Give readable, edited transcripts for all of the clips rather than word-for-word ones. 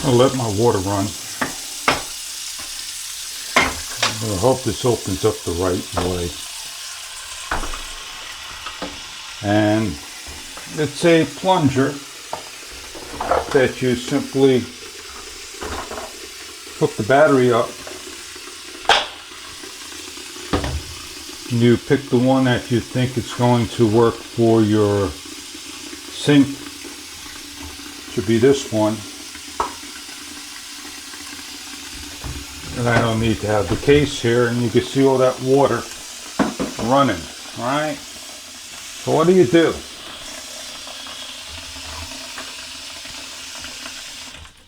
I'll let my water run. I hope this opens up the right way. And it's a plunger that you simply hook the battery up. You pick the one that you think is going to work for your sink. Should be this one. And I don't need to have the case here, and you can see all that water running. Alright? So what do?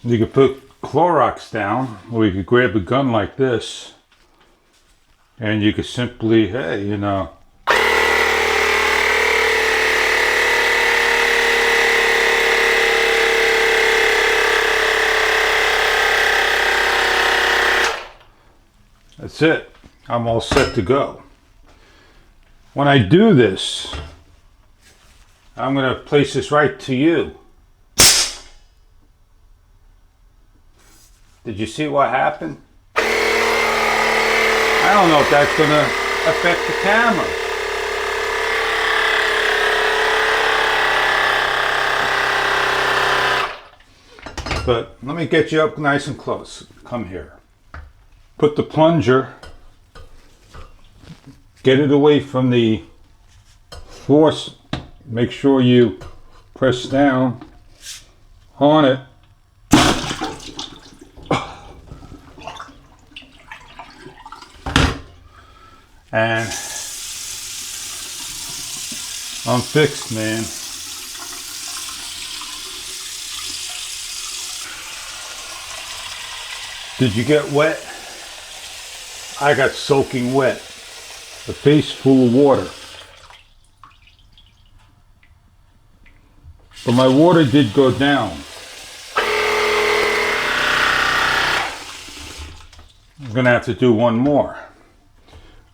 You could put Clorox down, or you could grab a gun like this, and you could simply, hey, you know, that's it. I'm all set to go. When I do this, I'm going to place this right to you. Did you see what happened? I don't know if that's going to affect the camera. But let me get you up nice and close. Come here. Put the plunger, get it away from the force. Make sure you press down on it. And I'm fixed, man. Did you get wet? I got soaking wet. A face full of water. But my water did go down. I'm gonna have to do one more.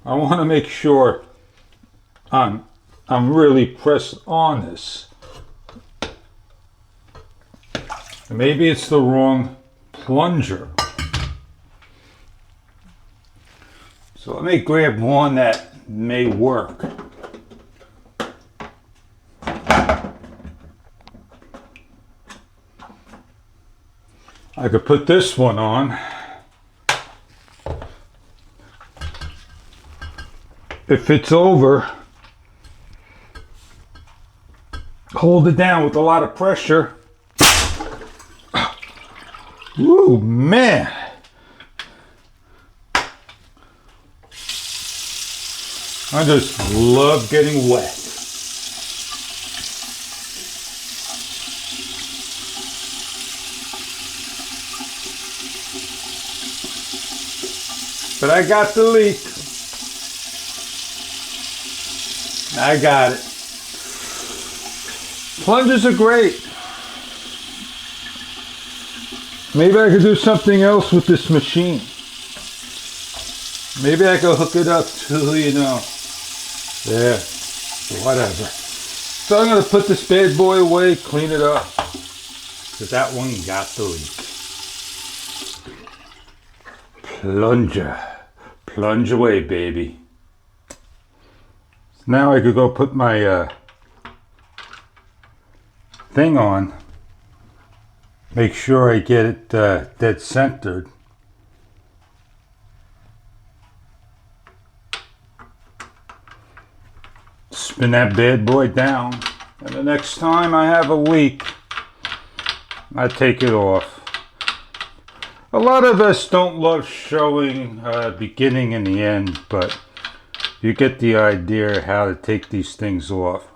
I want to make sure I'm really pressed on this. Maybe it's the wrong plunger. So let me grab one that may work. I could put this one on. If it's over, hold it down with a lot of pressure. Ooh, man. I just love getting wet. But I got the leak. I got it. Plungers are great. Maybe I could do something else with this machine. Maybe I could hook it up to, you know, there, whatever. So I'm going to put this bad boy away, clean it up, because that one got the leak. Plunger. Plunge away, baby. Now I could go put my thing on. Make sure I get it dead centered. Spin that bad boy down. And the next time I have a leak, I take it off. A lot of us don't love showing beginning and the end, but you get the idea how to take these things off.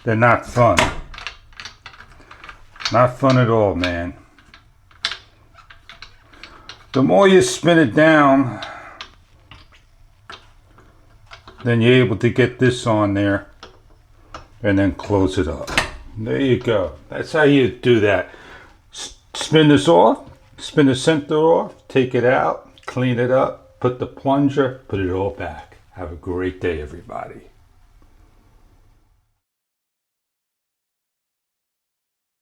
They're not fun. Not fun at all, man. The more you spin it down, then you're able to get this on there and then close it up. There you go. That's how you do that. Spin this off, spin the center off, take it out, clean it up, put the plunger, put it all back. Have a great day, everybody.